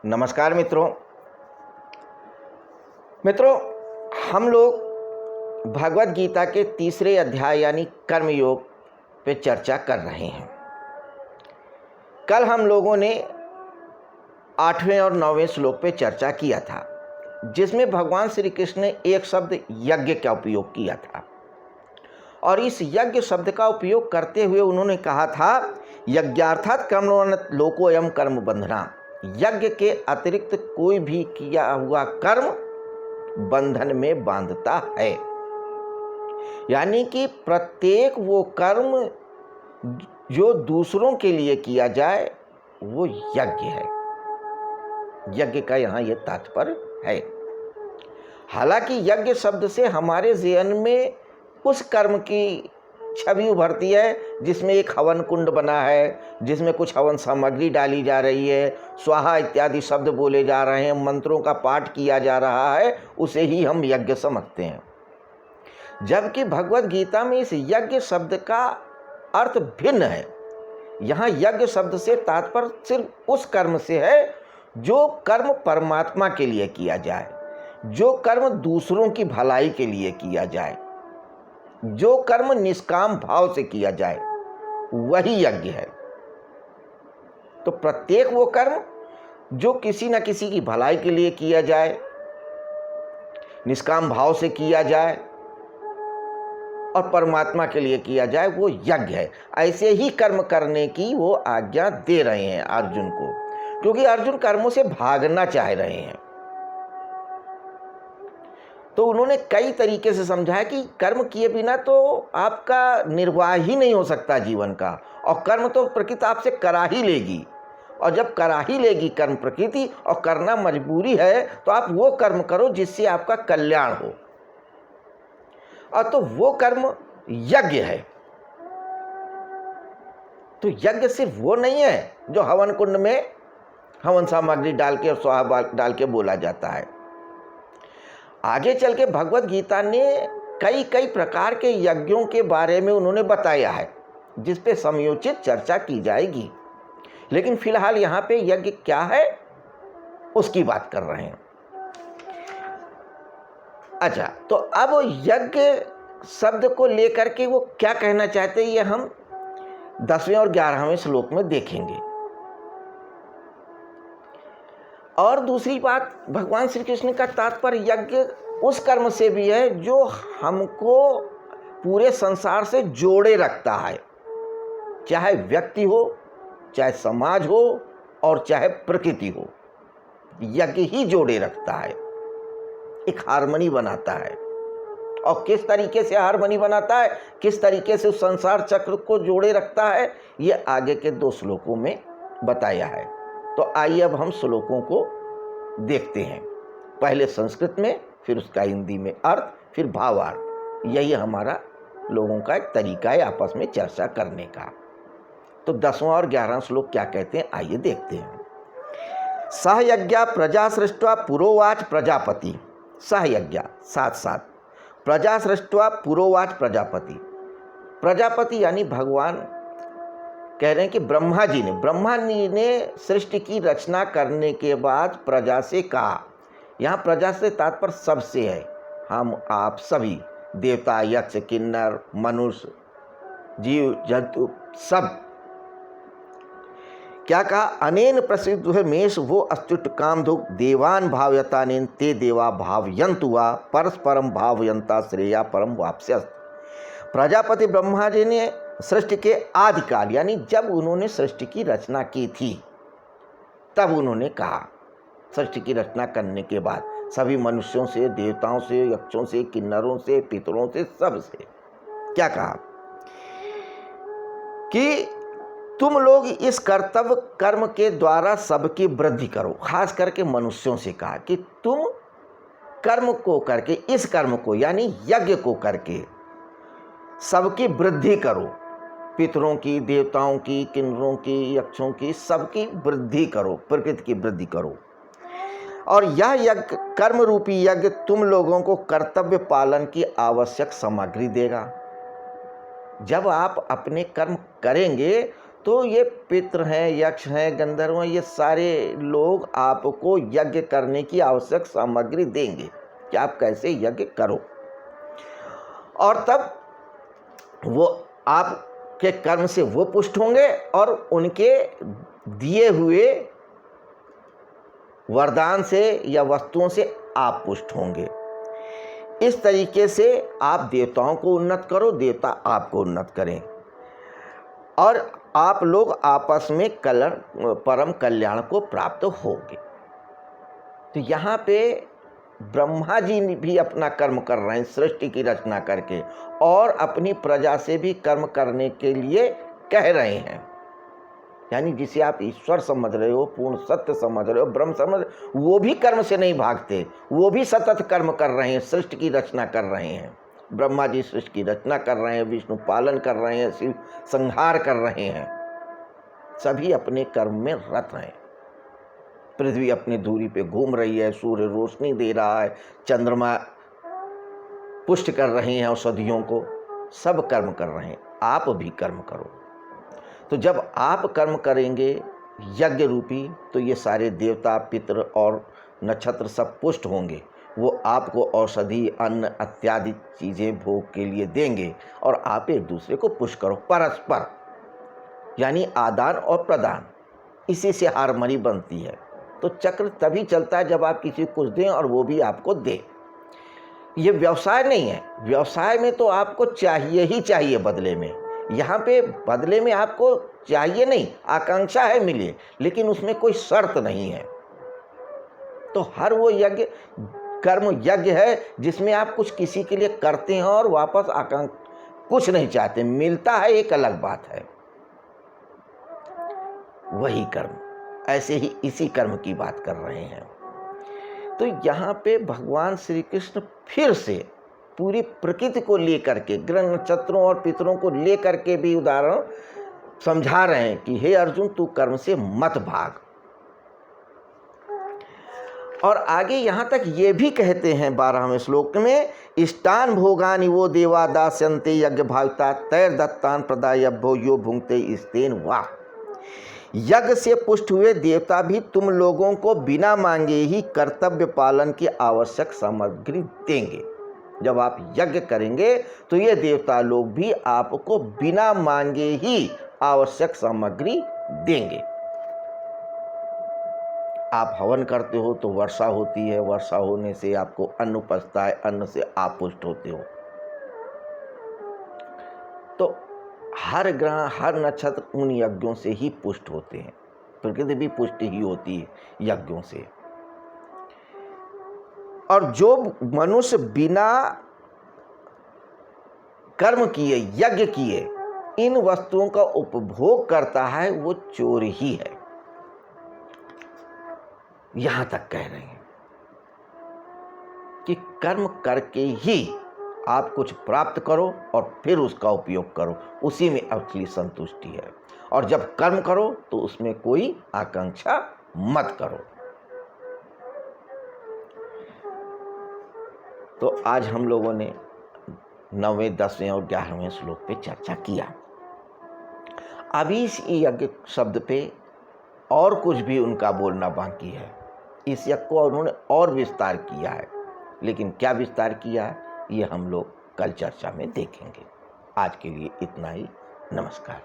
नमस्कार मित्रों, हम लोग भगवत गीता के तीसरे अध्याय यानी कर्मयोग पे चर्चा कर रहे हैं। कल हम लोगों ने 8वें और 9वें श्लोक पे चर्चा किया था, जिसमें भगवान श्री कृष्ण ने एक शब्द यज्ञ का उपयोग किया था और इस यज्ञ शब्द का उपयोग करते हुए उन्होंने कहा था, यज्ञार्थात् कर्मणो लोकोऽयं कर्म बंधना। यज्ञ के अतिरिक्त कोई भी किया हुआ कर्म बंधन में बांधता है। यानी कि प्रत्येक वो कर्म जो दूसरों के लिए किया जाए वो यज्ञ है। यज्ञ का यहाँ ये तात्पर्य है। हालांकि यज्ञ शब्द से हमारे ज़हन में उस कर्म की छवि उभरती है जिसमें एक हवन कुंड बना है, जिसमें कुछ हवन सामग्री डाली जा रही है, स्वाहा इत्यादि शब्द बोले जा रहे हैं, मंत्रों का पाठ किया जा रहा है, उसे ही हम यज्ञ समझते हैं। जबकि भगवत गीता में इस यज्ञ शब्द का अर्थ भिन्न है। यहाँ यज्ञ शब्द से तात्पर्य सिर्फ उस कर्म से है जो कर्म परमात्मा के लिए किया जाए, जो कर्म दूसरों की भलाई के लिए किया जाए, जो कर्म निष्काम भाव से किया जाए, वही यज्ञ है। तो प्रत्येक वो कर्म जो किसी न किसी की भलाई के लिए किया जाए, निष्काम भाव से किया जाए और परमात्मा के लिए किया जाए, वो यज्ञ है। ऐसे ही कर्म करने की वो आज्ञा दे रहे हैं अर्जुन को, क्योंकि अर्जुन कर्मों से भागना चाह रहे हैं। तो उन्होंने कई तरीके से समझाया कि कर्म किए बिना तो आपका निर्वाह ही नहीं हो सकता जीवन का, और कर्म तो प्रकृति आपसे करा ही लेगी, और जब करा ही लेगी कर्म प्रकृति और करना मजबूरी है, तो आप वो कर्म करो जिससे आपका कल्याण हो। और तो वो कर्म यज्ञ है। तो यज्ञ सिर्फ वो नहीं है जो हवन कुंड में हवन सामग्री डाल के और स्वाहा डाल के बोला जाता है। आगे चल के भगवत गीता ने कई प्रकार के यज्ञों के बारे में उन्होंने बताया है, जिस पे समयोचित चर्चा की जाएगी। लेकिन फिलहाल यहाँ पे यज्ञ क्या है उसकी बात कर रहे हैं। अच्छा, तो अब यज्ञ शब्द को लेकर के वो क्या कहना चाहते हैं, ये हम 10वें और 11वें श्लोक में देखेंगे। और दूसरी बात, भगवान श्री कृष्ण का तात्पर्य यज्ञ उस कर्म से भी है जो हमको पूरे संसार से जोड़े रखता है, चाहे व्यक्ति हो, चाहे समाज हो और चाहे प्रकृति हो। यज्ञ ही जोड़े रखता है, एक हार्मनी बनाता है। और किस तरीके से हार्मनी बनाता है, किस तरीके से उस संसार चक्र को जोड़े रखता है, ये आगे के 2 श्लोकों में बताया है। तो आइए अब हम श्लोकों को देखते हैं, पहले संस्कृत में, फिर उसका हिंदी में अर्थ, फिर भावार्थ। यही हमारा लोगों का एक तरीका है आपस में चर्चा करने का। तो 10वां और 11वां श्लोक क्या कहते हैं, आइए देखते हैं। सह यज्ञा प्रजा सृष्ट्वा पुरोवाच प्रजापति। सह यज्ञ साथ साथ, प्रजा सृष्ट्वा पुरोवाच प्रजापति। प्रजापति यानी भगवान कह रहे हैं कि ब्रह्मा जी ने सृष्टि की रचना करने के बाद प्रजा से कहा। यहाँ प्रजा से तात्पर्य सबसे है, हम आप सभी, देवता, यक्ष, किन्नर, मनुष्य, जीव जंतु, सब। क्या कहा, अनेन प्रसिद्ध मेष वो अच्युत कामधुक देवान भावयतानेन ते देवा भावयंतु वा परस्परम भावयंता श्रेया परम वाप्स्यस्त। प्रजापति ब्रह्मा जी ने सृष्टि के आदिकाल यानी जब उन्होंने सृष्टि की रचना की थी, तब उन्होंने कहा, सृष्टि की रचना करने के बाद सभी मनुष्यों से, देवताओं से, यक्षों से, किन्नरों से, पितरों से, सब से क्या कहा कि तुम लोग इस कर्तव्य कर्म के द्वारा सबकी वृद्धि करो। खास करके मनुष्यों से कहा कि तुम कर्म को करके, इस कर्म को यानी यज्ञ को करके सबकी वृद्धि करो। पितरों की, देवताओं की, किन्नरों की, यक्षों की, सबकी वृद्धि करो, प्रकृति की वृद्धि करो। और यह यज्ञ, कर्म रूपी यज्ञ, तुम लोगों को कर्तव्य पालन की आवश्यक सामग्री देगा। जब आप अपने कर्म करेंगे तो ये पितृ हैं, यक्ष हैं, गंधर्व हैं, ये सारे लोग आपको यज्ञ करने की आवश्यक सामग्री देंगे कि आप कैसे यज्ञ करो। और तब वो आपके कर्म से वो पुष्ट होंगे और उनके दिए हुए वरदान से या वस्तुओं से आप पुष्ट होंगे। इस तरीके से आप देवताओं को उन्नत करो, देवता आपको उन्नत करें और आप लोग आपस में परम कल्याण को प्राप्त होंगे। तो यहाँ पे ब्रह्मा जी भी अपना कर्म कर रहे हैं सृष्टि की रचना करके, और अपनी प्रजा से भी कर्म करने के लिए कह रहे हैं। यानी जिसे आप ईश्वर समझ रहे हो, पूर्ण सत्य समझ रहे हो, ब्रह्म समझ, वो भी कर्म से नहीं भागते, वो भी सतत कर्म कर रहे हैं, सृष्टि की रचना कर रहे हैं। ब्रह्मा जी सृष्टि की रचना कर रहे हैं, विष्णु पालन कर रहे हैं, शिव संहार कर रहे हैं, सभी अपने कर्म में रत हैं। पृथ्वी अपनी दूरी पे घूम रही है, सूर्य रोशनी दे रहा है, चंद्रमा पुष्ट कर रहे हैं औषधियों को, सब कर्म कर रहे हैं। आप भी कर्म करो। तो जब आप कर्म करेंगे यज्ञ रूपी, तो ये सारे देवता, पितृ और नक्षत्र सब पुष्ट होंगे। वो आपको औषधि, अन्न इत्यादि चीज़ें भोग के लिए देंगे और आप एक दूसरे को पुष्ट करो परस्पर, यानी आदान और प्रदान। इसी से हार्मनी बनती है। तो चक्र तभी चलता है जब आप किसी को कुछ दें और वो भी आपको दे। ये व्यवसाय नहीं है। व्यवसाय में तो आपको चाहिए ही चाहिए बदले में। यहाँ पे बदले में आपको चाहिए नहीं, आकांक्षा है मिले, लेकिन उसमें कोई शर्त नहीं है। तो हर वो यज्ञ कर्म यज्ञ है जिसमें आप कुछ किसी के लिए करते हैं और वापस कुछ नहीं चाहते, मिलता है एक अलग बात है, वही कर्म। ऐसे ही इसी कर्म की बात कर रहे हैं। तो यहाँ पे भगवान श्री कृष्ण फिर से पूरी प्रकृति को लेकर के, ग्रह नक्षत्रों और पितरों को लेकर के भी उदाहरण समझा रहे हैं कि हे अर्जुन, तू कर्म से मत भाग। और आगे यहाँ तक ये भी कहते हैं 12वें श्लोक में, इष्टान भोगानि वो देवा दास्यन्ते यज्ञ भाविता तैर दत्तान प्रदायभ्यो यो भुंक्ते स्तेन वाह। यज्ञ से पुष्ट हुए देवता भी तुम लोगों को बिना मांगे ही कर्तव्य पालन की आवश्यक सामग्री देंगे। जब आप यज्ञ करेंगे तो ये देवता लोग भी आपको बिना मांगे ही आवश्यक सामग्री देंगे। आप हवन करते हो तो वर्षा होती है, वर्षा होने से आपको अन्न उपजता है, अन्न से आप पुष्ट होते हो। तो हर ग्रह, हर नक्षत्र उन यज्ञों से ही पुष्ट होते हैं। प्रकृति भी पुष्ट ही होती है यज्ञों से। और जो मनुष्य बिना कर्म किए, यज्ञ किए, इन वस्तुओं का उपभोग करता है, वो चोर ही है। यहां तक कह रहे हैं कि कर्म करके ही आप कुछ प्राप्त करो और फिर उसका उपयोग करो, उसी में असली संतुष्टि है। और जब कर्म करो तो उसमें कोई आकांक्षा मत करो। तो आज हम लोगों ने 9वें, 10वें और 11वें श्लोक पे चर्चा किया। अभी इस यज्ञ शब्द पे और कुछ भी उनका बोलना बाकी है। इस यज्ञ को उन्होंने और विस्तार किया है, लेकिन क्या विस्तार किया है ये हम लोग कल चर्चा में देखेंगे। आज के लिए इतना ही। नमस्कार।